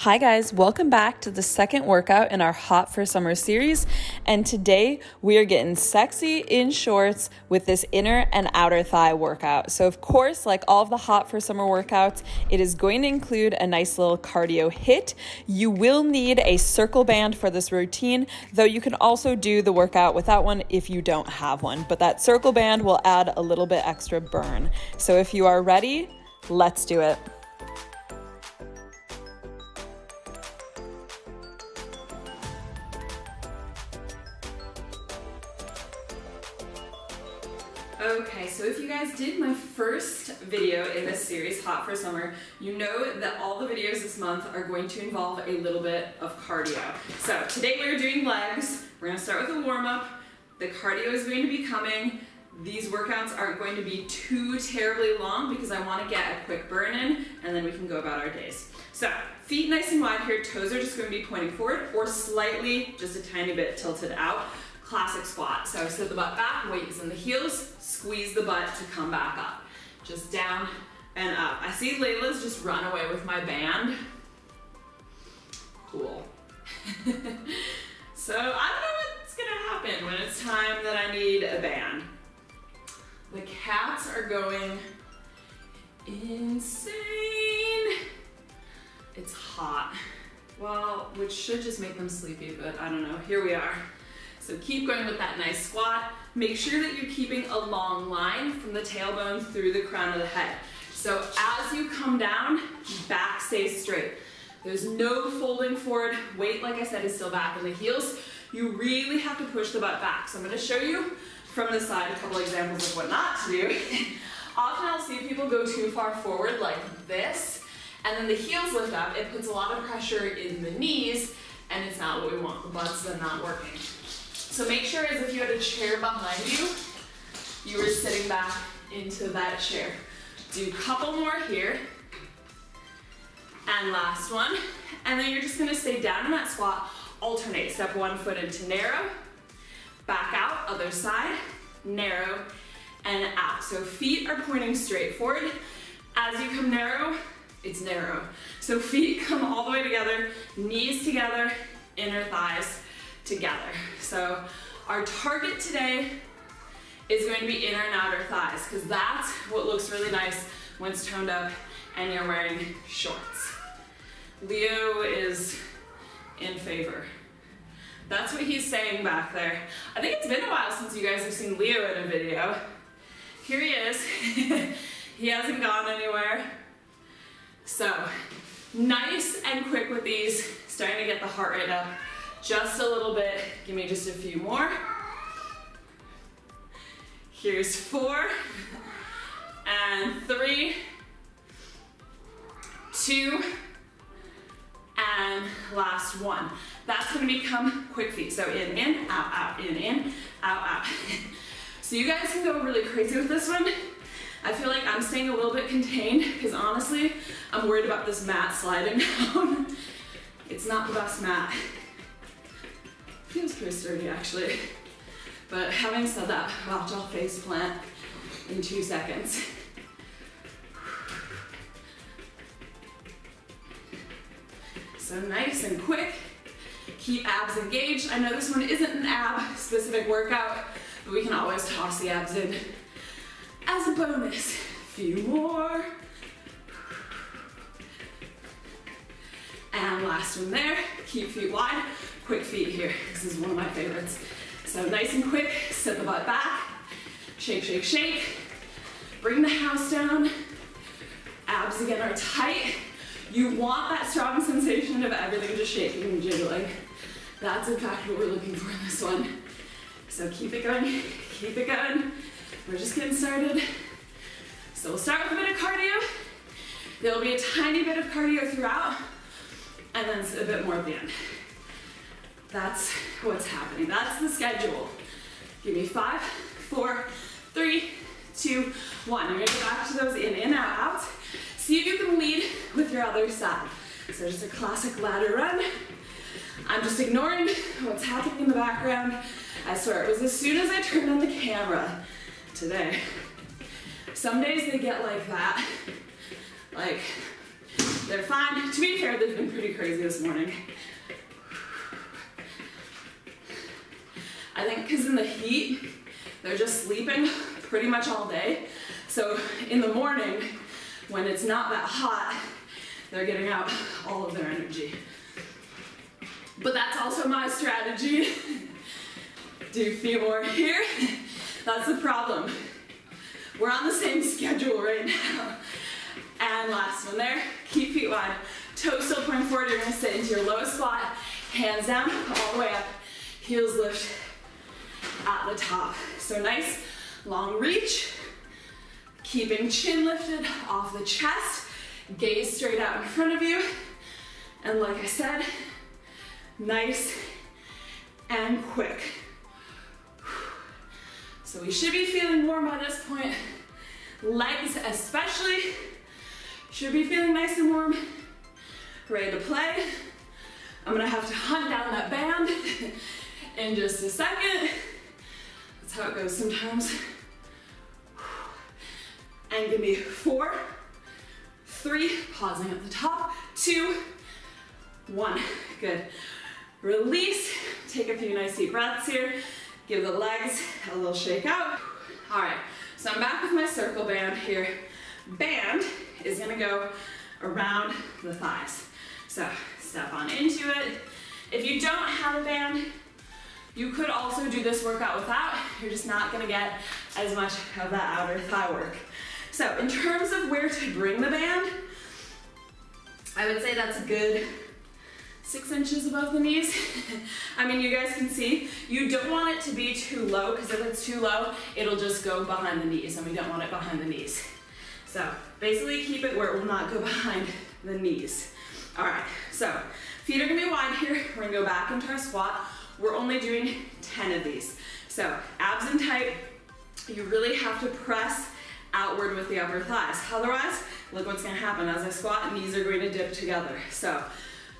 Hi guys, welcome back to the second workout in our Hot for Summer series, and today we are getting sexy in shorts with this inner and outer thigh workout. So of course, like all of the Hot for Summer workouts, it is going to include a nice little cardio hit. You will need a circle band for this routine, though you can also do the workout without one if you don't have one, but that circle band will add a little bit extra burn. So if you are ready, let's do it. Okay, so if you guys did my first video in this series, Hot for Summer, you know that all the videos this month are going to involve a little bit of cardio. So today we're doing legs. We're going to start with a warm-up. The cardio is going to be coming. These workouts aren't going to be too terribly long because I want to get a quick burn in and then we can go about our days. So feet nice and wide here, toes are just going to be pointing forward or slightly, just a tiny bit tilted out. Classic squat. So sit the butt back, weight is in the heels, squeeze the butt to come back up. Just down and up. I see Layla's just run away with my band. Cool. So I don't know what's gonna happen when it's time that I need a band. The cats are going insane. It's hot. Well, which should just make them sleepy, but I don't know. Here we are. So keep going with that nice squat. Make sure that you're keeping a long line from the tailbone through the crown of the head. So as you come down, back stays straight. There's no folding forward. Weight, like I said, is still back in the heels. You really have to push the butt back. So I'm gonna show you from the side a couple examples of what not to do. Often I'll see people go too far forward like this, and then the heels lift up. It puts a lot of pressure in the knees, and it's not what we want. The butt's then not working. So make sure as if you had a chair behind you, you were sitting back into that chair. Do a couple more here. And last one. And then you're just gonna stay down in that squat, alternate. Step one foot into narrow, back out, other side, narrow, and out. So feet are pointing straight forward. As you come narrow, it's narrow. So feet come all the way together, knees together, inner thighs together. So our target today is going to be inner and outer thighs because that's what looks really nice when it's toned up and you're wearing shorts. Leo is in favor. That's what he's saying back there. I think it's been a while since you guys have seen Leo in a video. Here he is. He hasn't gone anywhere. So nice and quick with these, starting to get the heart rate up. Just a little bit, give me just a few more. Here's 4, and 3, 2, and last 1. That's gonna become quick feet. So in, out, out, in, out, out. So you guys can go really crazy with this one. I feel like I'm staying a little bit contained because honestly, I'm worried about this mat sliding down. It's not the best mat. Feels pretty sturdy actually. But having said that, watch, I'll face plant in 2 seconds. So nice and quick. Keep abs engaged. I know this one isn't an ab specific workout, but we can always toss the abs in as a bonus. Few more. And last one there. Keep feet wide. Quick feet here. This is one of my favorites. So nice and quick, sit the butt back, shake, shake, shake. Bring the house down. Abs again are tight. You want that strong sensation of everything just shaking and jiggling. That's in fact what we're looking for in this one. So keep it going, keep it going. We're just getting started. So we'll start with a bit of cardio. There'll be a tiny bit of cardio throughout, and then a bit more at the end. That's what's happening. That's the schedule. Give me 5, 4, 3, 2, 1. You're gonna go back to those in, out, out. See if you can lead with your other side. So just a classic ladder run. I'm just ignoring what's happening in the background. I swear, it was as soon as I turned on the camera today. Some days they get like that. Like, They're fine. To be fair, they've been pretty crazy this morning. I think because in the heat, they're just sleeping pretty much all day. So in the morning, when it's not that hot, they're getting out all of their energy. But that's also my strategy. Do a few more here. That's the problem. We're on the same schedule right now. And last one there. Keep feet wide. Toes still pointing forward. You're gonna sit into your lowest squat. Hands down, all the way up. Heels lift at the top. So nice, long reach. Keeping chin lifted off the chest. Gaze straight out in front of you. And like I said, nice and quick. So we should be feeling warm by this point. Legs especially should be feeling nice and warm. Ready to play. I'm gonna have to hunt down that band in just a second. That's how it goes sometimes. And give me 4, 3, pausing at the top, 2, 1. Good. Release. Take a few nice deep breaths here. Give the legs a little shake out. All right, so I'm back with my circle band here. Band is gonna go around the thighs. So step on into it. If you don't have a band, you could also do this workout without. You're just not gonna get as much of that outer thigh work. So in terms of where to bring the band, I would say that's a good 6 inches above the knees. I mean, you guys can see, you don't want it to be too low, because if it's too low, it'll just go behind the knees, and we don't want it behind the knees. So basically keep it where it will not go behind the knees. All right, so feet are gonna be wide here. We're gonna go back into our squat. We're only doing 10 of these. So abs in tight, you really have to press outward with the upper thighs. Otherwise, look what's gonna happen. As I squat, knees are going to dip together. So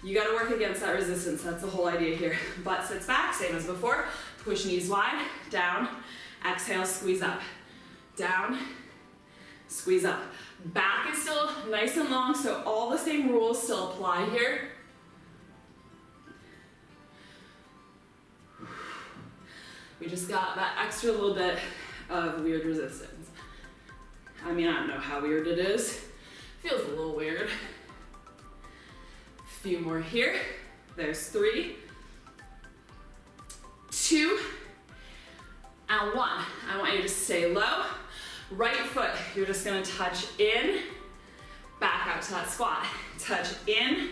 you gotta work against that resistance. That's the whole idea here. Butt sits back, same as before. Push knees wide, down, exhale, squeeze up. Down, squeeze up. Back is still nice and long, so all the same rules still apply here. We just got that extra little bit of weird resistance. I mean, I don't know how weird it is. Feels a little weird. Few more here. There's 3, 2, and 1. I want you to stay low. Right foot, you're just gonna touch in, back out to that squat. Touch in,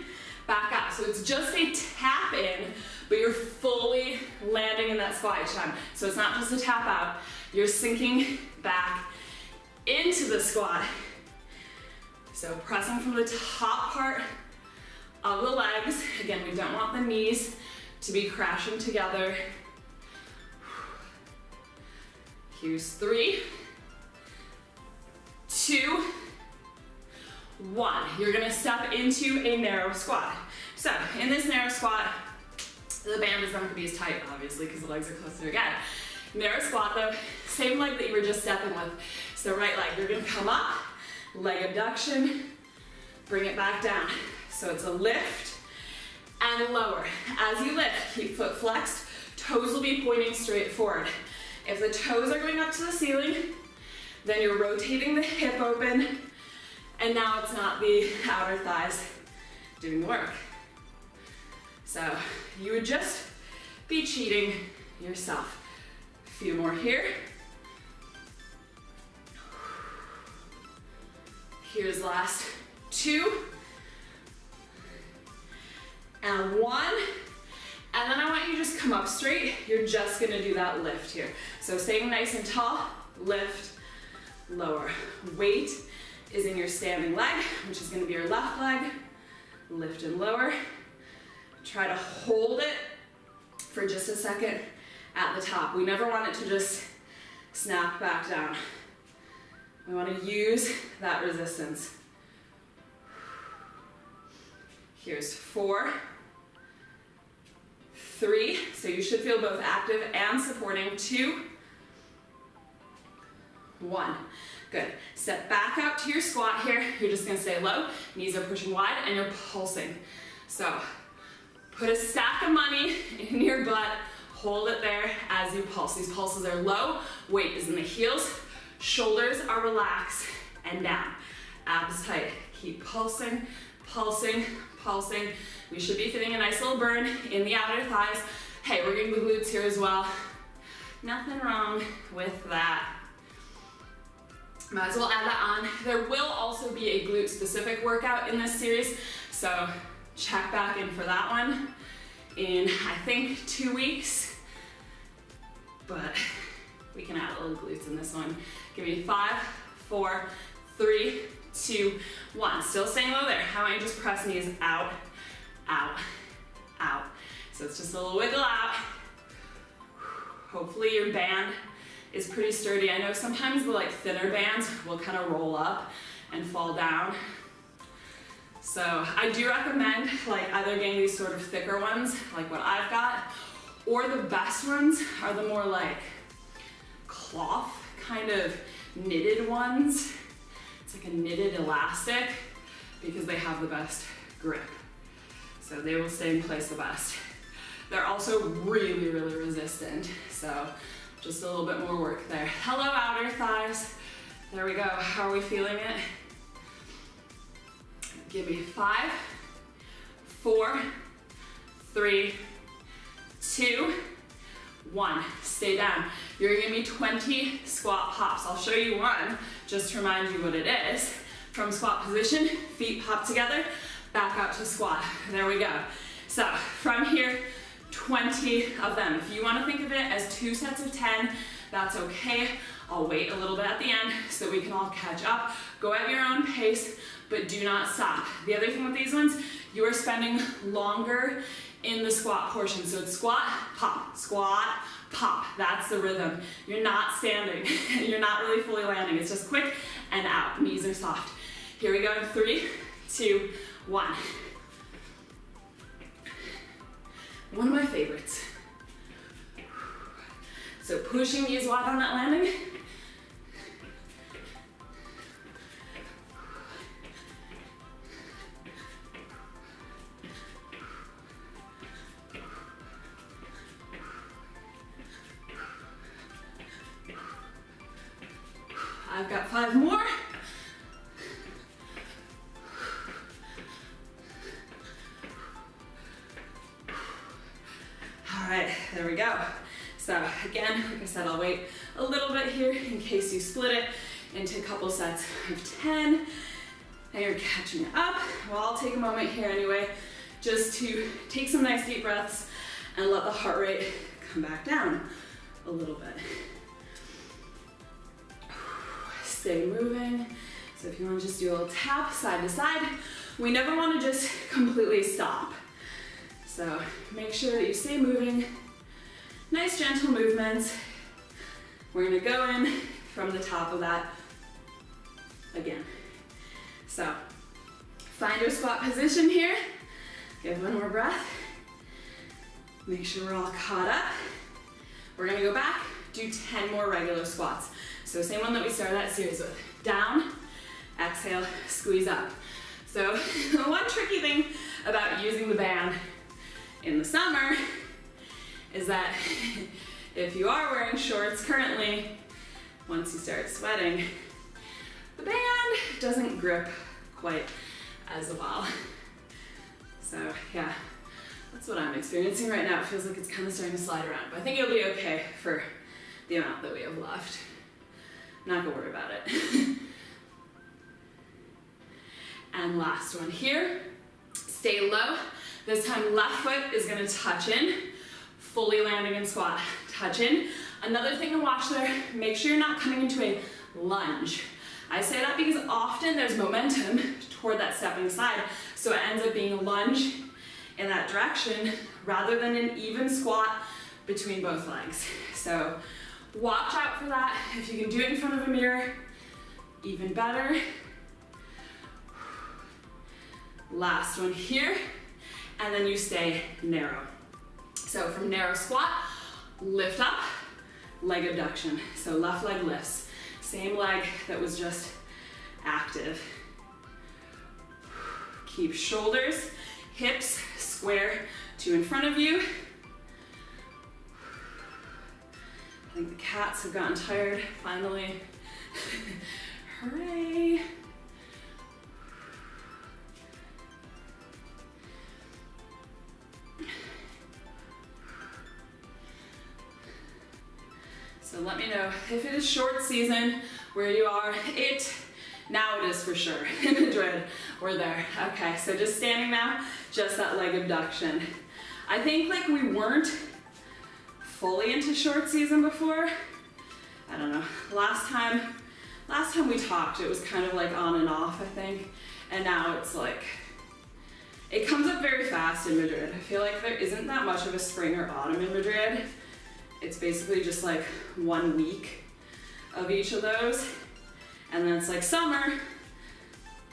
back out. So it's just a tap in, but you're fully landing in that squat each time. So it's not just a tap out, you're sinking back into the squat. So pressing from the top part of the legs. Again, we don't want the knees to be crashing together. Here's 3, 2, 1. You're gonna step into a narrow squat. So in this narrow squat, the band is not gonna be as tight, obviously, because the legs are closer together. Narrow squat though, same leg that you were just stepping with. So right leg, you're gonna come up, leg abduction, bring it back down. So it's a lift and lower. As you lift, keep foot flexed, toes will be pointing straight forward. If the toes are going up to the ceiling, then you're rotating the hip open, and now it's not the outer thighs doing the work. So you would just be cheating yourself. A few more here. Here's the last 2. And 1. And then I want you to just come up straight. You're just gonna do that lift here. So staying nice and tall, lift, lower. Weight is in your standing leg, which is gonna be your left leg. Lift and lower. Try to hold it for just a second at the top. We never want it to just snap back down. We want to use that resistance. Here's 4, 3, so you should feel both active and supporting. 2, 1. Good. Step back out to your squat here. You're just gonna stay low, knees are pushing wide, and you're pulsing. So put a stack of money in your butt, hold it there as you pulse. These pulses are low, weight is in the heels, shoulders are relaxed and down. Abs tight. Keep pulsing, pulsing, pulsing. We should be feeling a nice little burn in the outer thighs. Hey, we're getting the glutes here as well. Nothing wrong with that. Might as well add that on. There will also be a glute specific workout in this series, so check back in for that one in, I think, 2 weeks. But we can add a little glutes in this one. Give me 5, 4, 3, 2, 1. Still staying low there. How about you just press knees out, out, out. So it's just a little wiggle out. Hopefully your band is pretty sturdy. I know sometimes the thinner bands will kind of roll up and fall down. So I do recommend either getting these sort of thicker ones, like what I've got, or the best ones are the more cloth kind of knitted ones. It's like a knitted elastic because they have the best grip. So they will stay in place the best. They're also really, really resistant. So just a little bit more work there. Hello, outer thighs. There we go. How are we feeling it? Give me 5, 4, 3, 2, 1. Stay down. You're gonna give me 20 squat pops. I'll show you one just to remind you what it is. From squat position, feet pop together, back out to squat. There we go. So from here, 20 of them. If you want to think of it as 2 sets of 10, that's okay. I'll wait a little bit at the end so we can all catch up. Go at your own pace, but do not stop. The other thing with these ones, you are spending longer in the squat portion. So it's squat, pop. That's the rhythm. You're not standing. You're not really fully landing. It's just quick and out. Knees are soft. Here we go in 3, 2, 1. One of my favorites. So pushing knees wide on that landing. I've got 5 more. All right, there we go. So again, like I said, I'll wait a little bit here in case you split it into a couple sets of 10 and you're catching up. Well, I'll take a moment here anyway, just to take some nice deep breaths and let the heart rate come back down a little bit. Stay moving. So if you want to just do a little tap side to side, we never want to just completely stop. So make sure that you stay moving. Nice gentle movements. We're gonna go in from the top of that again. So find your squat position here. Give one more breath. Make sure we're all caught up. We're gonna go back, do 10 more regular squats. So same one that we started that series with. Down, exhale, squeeze up. So one tricky thing about using the band in the summer is that if you are wearing shorts currently, once you start sweating, the band doesn't grip quite as well. So yeah, that's what I'm experiencing right now. It feels like it's kind of starting to slide around, but I think it'll be okay for the amount that we have left. Not gonna worry about it. And last one here, stay low. This time left foot is gonna touch in, fully landing in squat, touch in. Another thing to watch there, make sure you're not coming into a lunge. I say that because often there's momentum toward that stepping side, so it ends up being a lunge in that direction rather than an even squat between both legs. So watch out for that. If you can do it in front of a mirror, even better. Last one here, and then you stay narrow. So from narrow squat, lift up, leg abduction. So left leg lifts. Same leg that was just active. Keep shoulders, hips square to in front of you. I think the cats have gotten tired, finally. Hooray! So let me know if it is short season where you are. Now it is for sure. In Madrid, we're there. Okay, so just standing now, just that leg abduction. I think like we weren't fully into short season before. I don't know. Last time we talked, it was kind of like on and off, I think. And now it's like, it comes up very fast in Madrid. I feel like there isn't that much of a spring or autumn in Madrid. It's basically just like 1 week of each of those. And then it's like summer,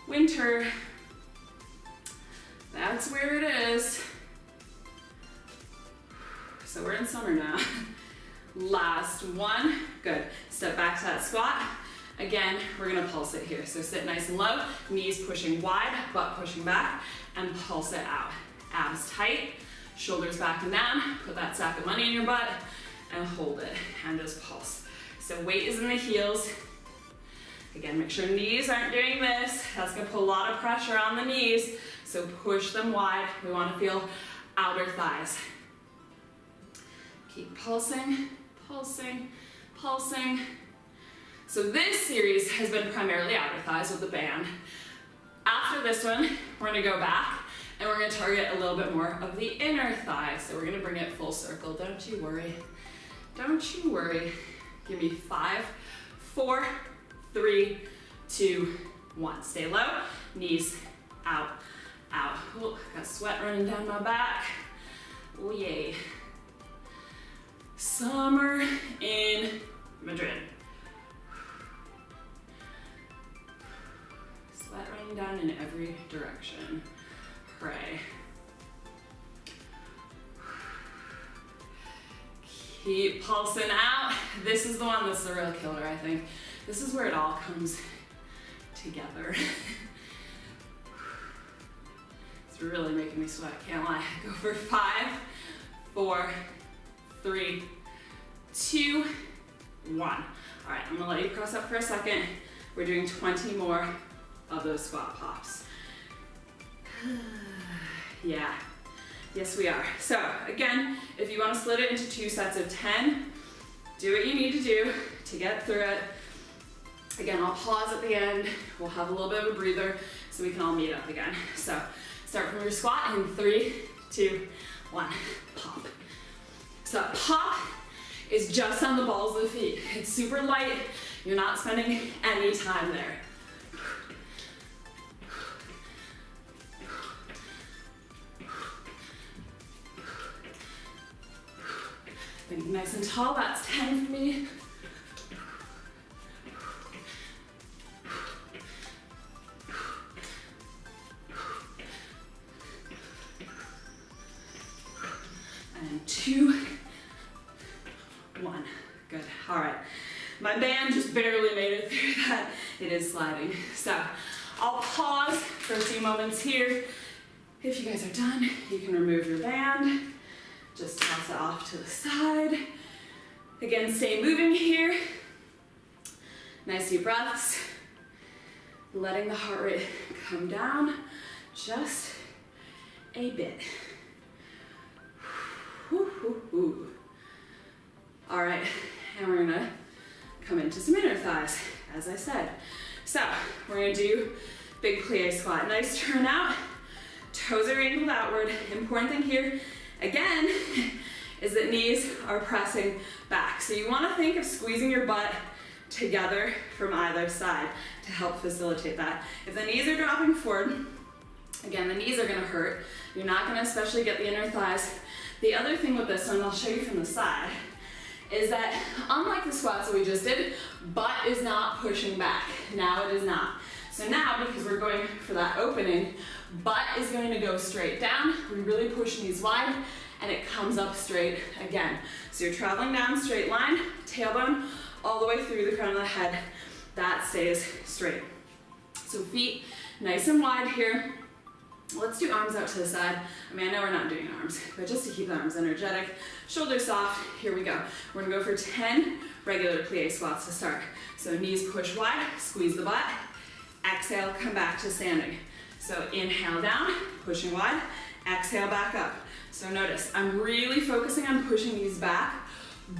winter. That's where it is. So we're in summer now. Last one, good. Step back to that squat. Again, we're gonna pulse it here. So sit nice and low, knees pushing wide, butt pushing back, and pulse it out. Abs tight, shoulders back and down, put that sack of money in your butt, and hold it, and just pulse. So weight is in the heels. Again, make sure knees aren't doing this. That's gonna put a lot of pressure on the knees, so push them wide. We wanna feel outer thighs. Keep pulsing, pulsing, pulsing. So this series has been primarily outer thighs with the band. After this one, we're gonna go back and we're gonna target a little bit more of the inner thigh. So we're gonna bring it full circle, don't you worry. Don't you worry. Give me 5, 4, 3, 2, 1. Stay low, knees out, out. Ooh, got sweat running down my back. Oh yay. Summer in Madrid. Sweat raining down in every direction. Hooray. Keep pulsing out. This is the one that's the real killer, I think. This is where it all comes together. It's really making me sweat, can't lie. Go for 5, 4, 3, 2, 1. All right, I'm gonna let you cross up for a second. We're doing 20 more of those squat pops. Yeah, yes we are. So again, if you wanna split it into 2 sets of 10, do what you need to do to get through it. Again, I'll pause at the end. We'll have a little bit of a breather so we can all meet up again. So start from your squat in 3, 2, 1, pop. So that pop is just on the balls of the feet. It's super light. You're not spending any time there. Think nice and tall, that's 10 for me. And 2, 1. Good. All right. My band just barely made it through that. It is sliding. So I'll pause for a few moments here. If you guys are done, you can remove your band. Just toss it off to the side. Again, stay moving here. Nice deep breaths. Letting the heart rate come down just a bit. All right, and we're gonna come into some inner thighs, as I said. So we're gonna do big plie squat. Nice turn out, toes are angled outward. Important thing here, again, is that knees are pressing back. So you wanna think of squeezing your butt together from either side to help facilitate that. If the knees are dropping forward, again, the knees are gonna hurt. You're not gonna especially get the inner thighs. The other thing with this one, I'll show you from the side, is that unlike the squats that we just did, butt is not pushing back. Now it is not. So now, because we're going for that opening, butt is going to go straight down. We really push knees wide, and it comes up straight again. So you're traveling down straight line, tailbone, all the way through the crown of the head, that stays straight. So feet nice and wide here. Let's do arms out to the side. I mean, I know we're not doing arms, but just to keep the arms energetic, shoulders soft, here we go. We're gonna go for 10 regular plie squats to start. So knees push wide, squeeze the butt. Exhale, come back to standing. So inhale down, pushing wide, exhale back up. So notice, I'm really focusing on pushing these back,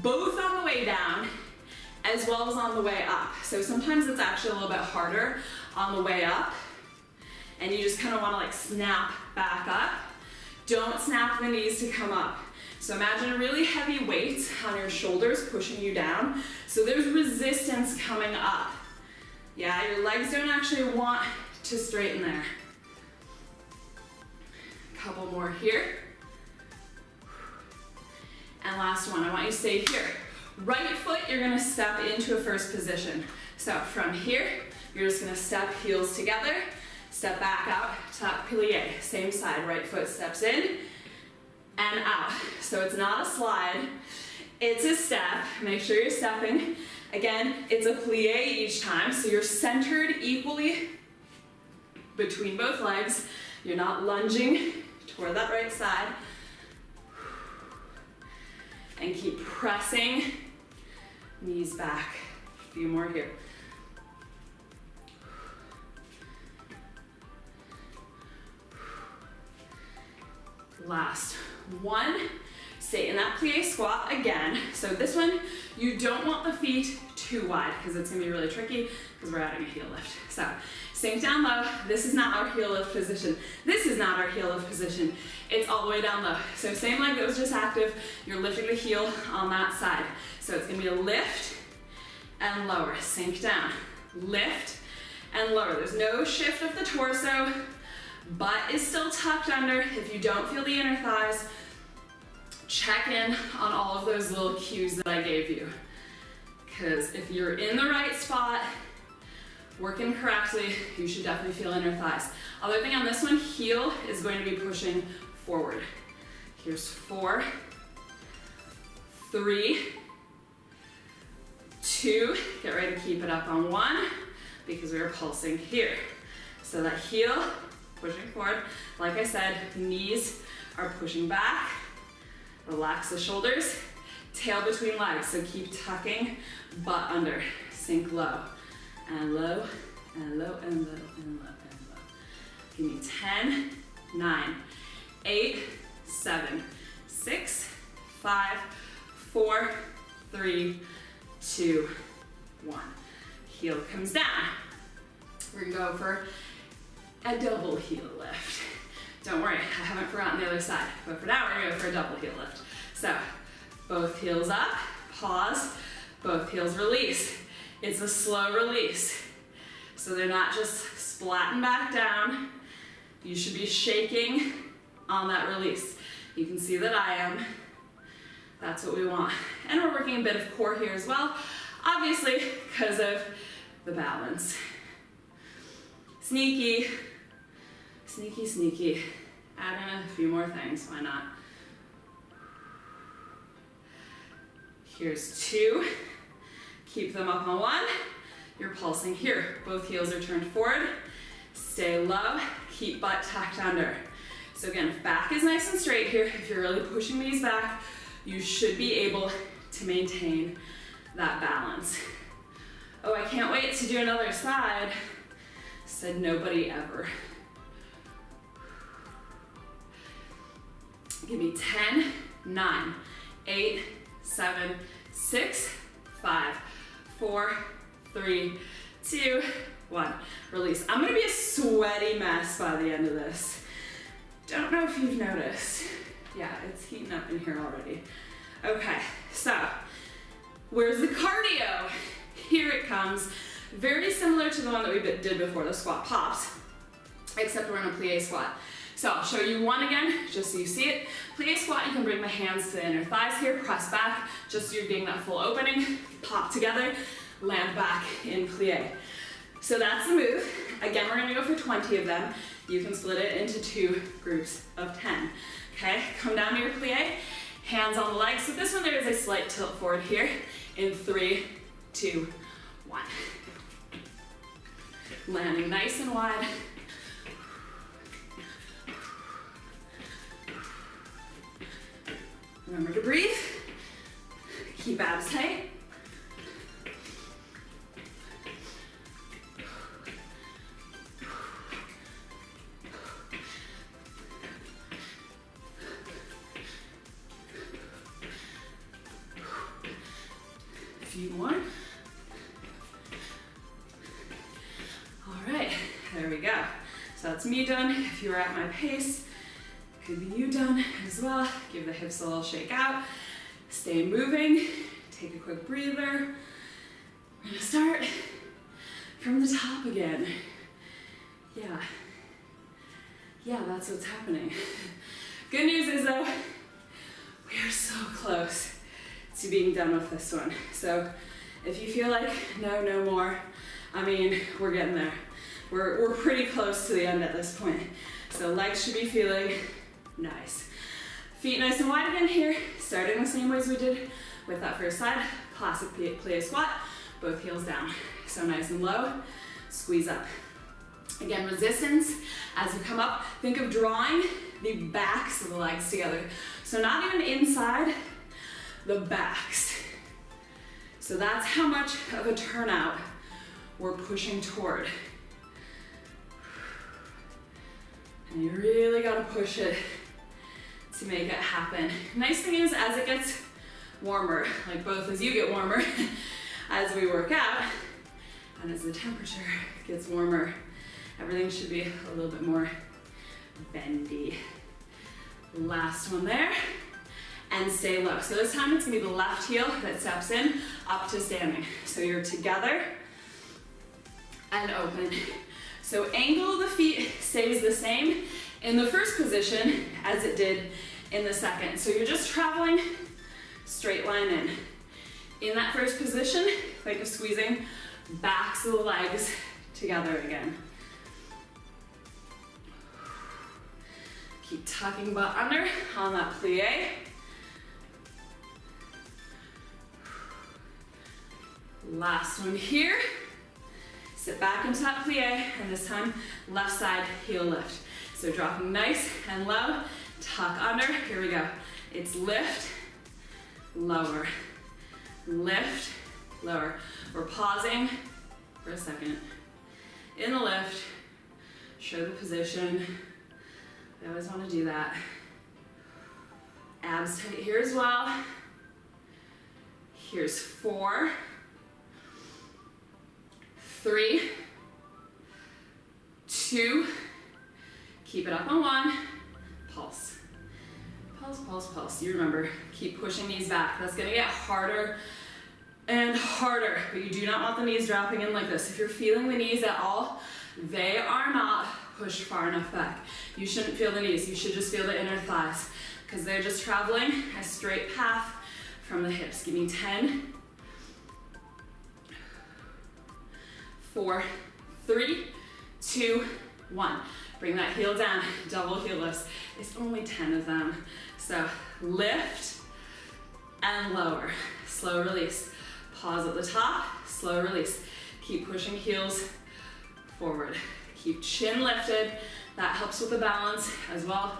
both on the way down, as well as on the way up. So sometimes it's actually a little bit harder on the way up, and you just kind of want to like snap back up. Don't snap the knees to come up. So imagine a really heavy weight on your shoulders pushing you down. So there's resistance coming up. Yeah, your legs don't actually want to straighten there. Couple more here. And last one, I want you to stay here. Right foot, you're gonna step into a first position. So from here, you're just gonna step heels together, step back out to that plie. Same side, right foot steps in and out. So it's not a slide, it's a step. Make sure you're stepping. Again, it's a plie each time, so you're centered equally between both legs. You're not lunging toward that right side. And keep pressing, knees back. A few more here. Last one. Stay in that plie squat again. So this one, you don't want the feet too wide because it's gonna be really tricky because we're adding a heel lift. So sink down low. This is not our heel lift position. This is not our heel lift position. It's all the way down low. So same leg that was just active, you're lifting the heel on that side. So it's gonna be a lift and lower. Sink down, lift and lower. There's no shift of the torso. Butt is still tucked under. If you don't feel the inner thighs, check in on all of those little cues that I gave you. Because if you're in the right spot, working correctly, you should definitely feel inner thighs. Other thing on this one, heel is going to be pushing forward. Here's 4, 3, 2, get ready to keep it up on 1 because we are pulsing here. So that heel, pushing forward. Like I said, knees are pushing back. Relax the shoulders, tail between legs. So keep tucking, butt under. Sink low and low and low and low and low and low. Give me 10, 9, 8, 7, 6, 5, 4, 3, 2, 1. Heel comes down. We're gonna go for a double heel lift. Don't worry, I haven't forgotten the other side, but for now we're gonna go for a double heel lift. So, both heels up, pause, both heels release. It's a slow release. So they're not just splatting back down. You should be shaking on that release. You can see that I am. That's what we want. And we're working a bit of core here as well, obviously because of the balance. Sneaky, sneaky, sneaky. Add in a few more things, why not? Here's 2. Keep them up on 1. You're pulsing here. Both heels are turned forward. Stay low, keep butt tucked under. So again, if back is nice and straight here, if you're really pushing these back, you should be able to maintain that balance. Oh, I can't wait to do another side. Said nobody ever. Give me 10, 9, 8, 7, 6, 5, 4, 3, 2, 1. Release. I'm gonna be a sweaty mess by the end of this. Don't know if you've noticed. Yeah, it's heating up in here already. Okay, so where's the cardio? Here it comes. Very similar to the one that we did before, the squat pops, except we're in a plie squat. So I'll show you one again, just so you see it. Plie squat, you can bring the hands to the inner thighs here, press back, just so you're getting that full opening, pop together, land back in plie. So that's the move. Again, we're gonna go for 20 of them. You can split it into 2 groups of 10. Okay, come down to your plie, hands on the legs. So this one, there is a slight tilt forward here in 3, 2, 1. Landing nice and wide. Remember to breathe. Keep abs tight. A few more. All right, there we go. So that's me done. If you were at my pace, could be you done as well. Give the hips a little shake out. Stay moving. Take a quick breather. We're gonna start from the top again. Yeah, that's what's happening. Good news is though, we are so close to being done with this one. So if you feel like no more, I mean, we're getting there. We're pretty close to the end at this point. So legs should be feeling nice. Feet nice and wide again here, starting the same way as we did with that first side. Classic plie squat, both heels down. So nice and low, squeeze up. Again, resistance as you come up. Think of drawing the backs of the legs together. So not even inside, the backs. So that's how much of a turnout we're pushing toward. And you really gotta push it to make it happen. Nice thing is, as it gets warmer, like both as you get warmer, as we work out, and as the temperature gets warmer, everything should be a little bit more bendy. Last one there, and stay low. So this time it's gonna be the left heel that steps in, up to standing. So you're together and open. So angle of the feet stays the same in the first position as it did in the second. So you're just traveling straight line in. In that first position, think of squeezing backs of the legs together again. Keep tucking butt under on that plie. Last one here. Sit back into that plie, and this time, left side heel lift. So dropping nice and low, tuck under, here we go. It's lift, lower, lift, lower. We're pausing for a second. In the lift, show the position. I always want to do that. Abs tight here as well. Here's 4, 3, 2, keep it up on 1, pulse. Pulse, pulse, pulse. You remember, keep pushing these back. That's gonna get harder and harder, but you do not want the knees dropping in like this. If you're feeling the knees at all, they are not pushed far enough back. You shouldn't feel the knees, you should just feel the inner thighs, because they're just traveling a straight path from the hips. Give me 10, 4, 3, 2, 1. Bring that heel down, double heel lifts. It's only 10 of them. So lift and lower, slow release. Pause at the top, slow release. Keep pushing heels forward. Keep chin lifted. That helps with the balance as well,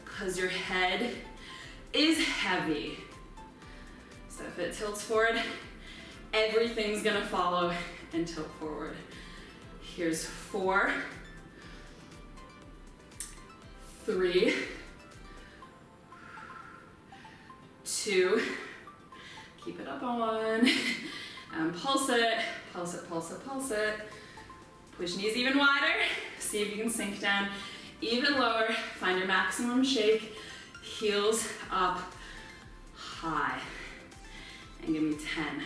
because your head is heavy. So if it tilts forward, everything's gonna follow and tilt forward. Here's 4, 3, 2, keep it up on 1, and pulse it, pulse it, pulse it, pulse it. Push knees even wider, see if you can sink down even lower, find your maximum shake, heels up high, and give me 10,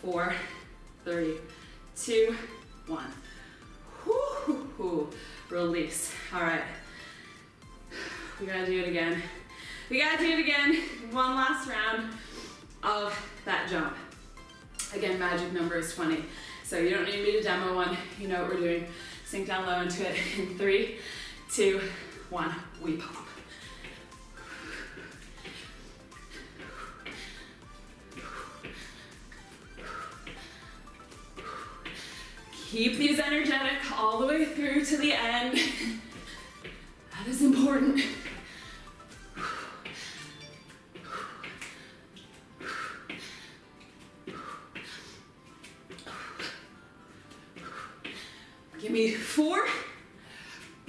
4, 3, 2, 1. Whoo, release. All right, we gotta do it again. We gotta do it again. One last round of that jump. Again, magic number is 20. So you don't need me to demo one. You know what we're doing. Sink down low into it in 3, 2, 1. We pop. Keep these energetic all the way through to the end. That is important. Give me 4,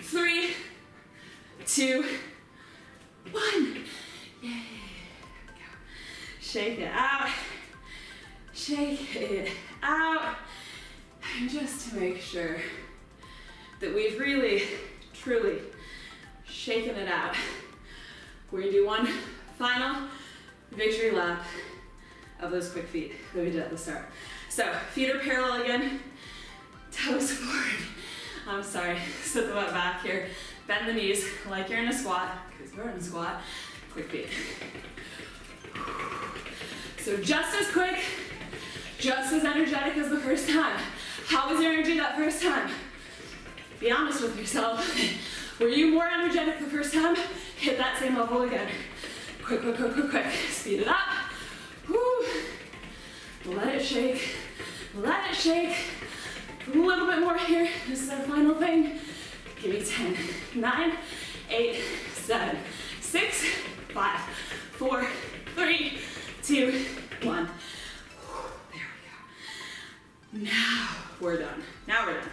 3, 2, 1. Yay. Shake it out. Shake it out. And just to make sure that we've really, truly shaken it out, we're gonna do one final victory lap of those quick feet that we did at the start. So feet are parallel again, toes forward. I'm sorry, sit the butt back here. Bend the knees like you're in a squat, because you're in a squat. Quick feet. So just as quick, just as energetic as the first time. How was your energy that first time? Be honest with yourself. Were you more energetic the first time? Hit that same level again. Quick, quick, quick, quick, quick. Speed it up. Woo. Let it shake. Let it shake. A little bit more here. This is our final thing. Give me 10, 9, 8, 7, 6, 5, 4, 3, 2, 1. There we go. Now we're done. Now we're done.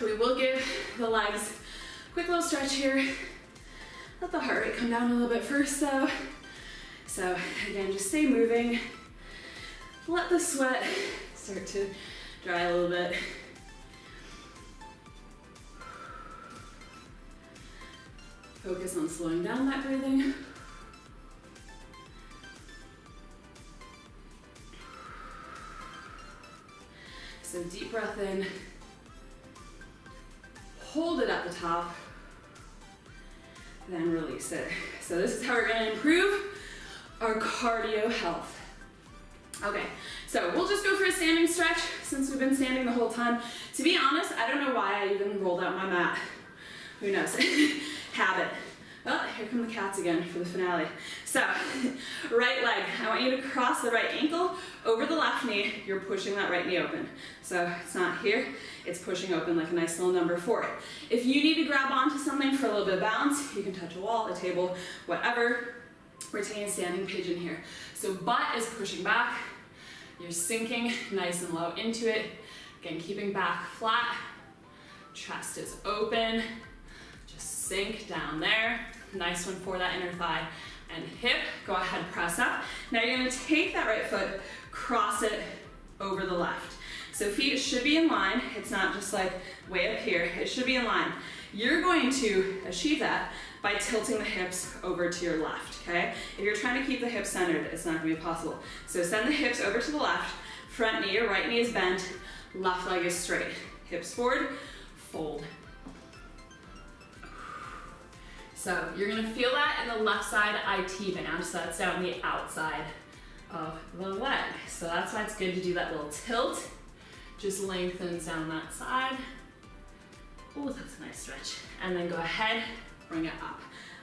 We will give the legs a quick little stretch here. Let the heart rate come down a little bit first though. So again, just stay moving. Let the sweat start to dry a little bit. Focus on slowing down that breathing. So deep breath in. Hold it at the top. Then release it. So this is how we're going to improve our cardio health. Okay, so we'll just go for a standing stretch since we've been standing the whole time. To be honest, I don't know why I even rolled out my mat. Who knows? Habit. Oh, here come the cats again for the finale. So, right leg. I want you to cross the right ankle over the left knee. You're pushing that right knee open. So it's not here, it's pushing open like a nice little number 4. If you need to grab onto something for a little bit of balance, you can touch a wall, a table, whatever. Retain standing pigeon here. So butt is pushing back. You're sinking nice and low into it. Again, keeping back flat. Chest is open. Just sink down there. Nice one for that inner thigh and hip. Go ahead, press up. Now you're gonna take that right foot, cross it over the left. So feet should be in line. It's not just like way up here. It should be in line. You're going to achieve that by tilting the hips over to your left, okay? If you're trying to keep the hips centered, it's not gonna be possible. So send the hips over to the left, front knee, your right knee is bent, left leg is straight. Hips forward, fold. So you're gonna feel that in the left side IT band, so that's down the outside of the leg. So that's why it's good to do that little tilt. Just lengthens down that side. Oh, that's a nice stretch. And then go ahead, bring it up.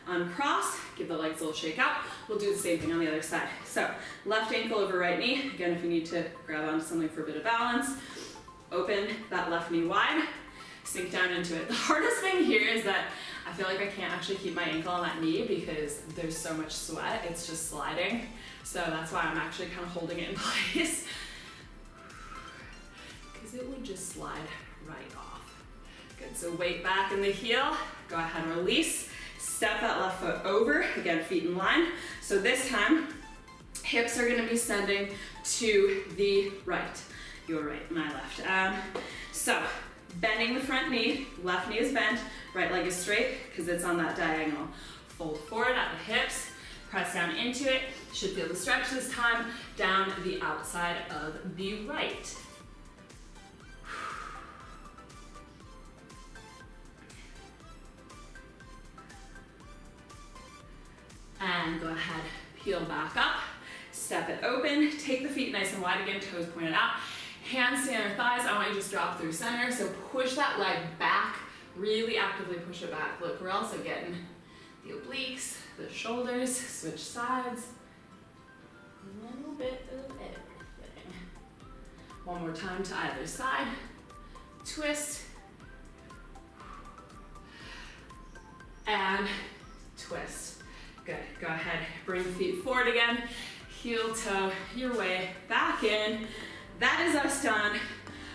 Uncross, give the legs a little shake out. We'll do the same thing on the other side. So left ankle over right knee. Again, if you need to grab onto something for a bit of balance, open that left knee wide, sink down into it. The hardest thing here is that I feel like I can't actually keep my ankle on that knee because there's so much sweat, it's just sliding. So that's why I'm actually kind of holding it in place because it would just slide right off. Good, so weight back in the heel, go ahead and release. Step that left foot over, again, feet in line. So this time, hips are gonna be sending to the right. Your right, my left. So, bending the front knee, left knee is bent, right leg is straight because it's on that diagonal. Fold forward at the hips, press down into it. Should feel the stretch this time, down the outside of the right. And go ahead, peel back up, step it open, take the feet nice and wide again, toes pointed out. Hands stay on your thighs, I want you to just drop through center, so push that leg back, really actively push it back. Look, we're also getting the obliques, the shoulders, switch sides, a little bit of everything. One more time to either side. twist, and twist. Good, go ahead, bring feet forward again, heel toe your way back in. That is us done.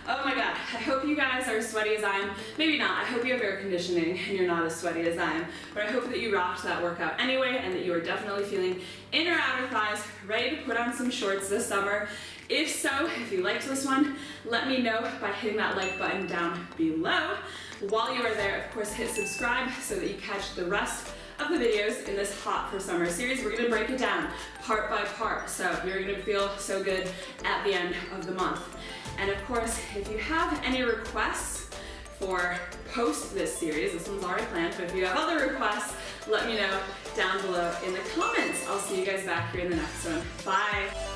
Oh my God, I hope you guys are as sweaty as I am. Maybe not, I hope you have air conditioning and you're not as sweaty as I am, but I hope that you rocked that workout anyway and that you are definitely feeling inner outer thighs, ready to put on some shorts this summer. If so, if you liked this one, let me know by hitting that like button down below. While you are there, of course, hit subscribe so that you catch the rest of the videos in this Hot for Summer series. We're gonna break it down part by part, so you're gonna feel so good at the end of the month. And of course, if you have any requests for post this series, this one's already planned, but if you have other requests, let me know down below in the comments. I'll see you guys back here in the next one. Bye.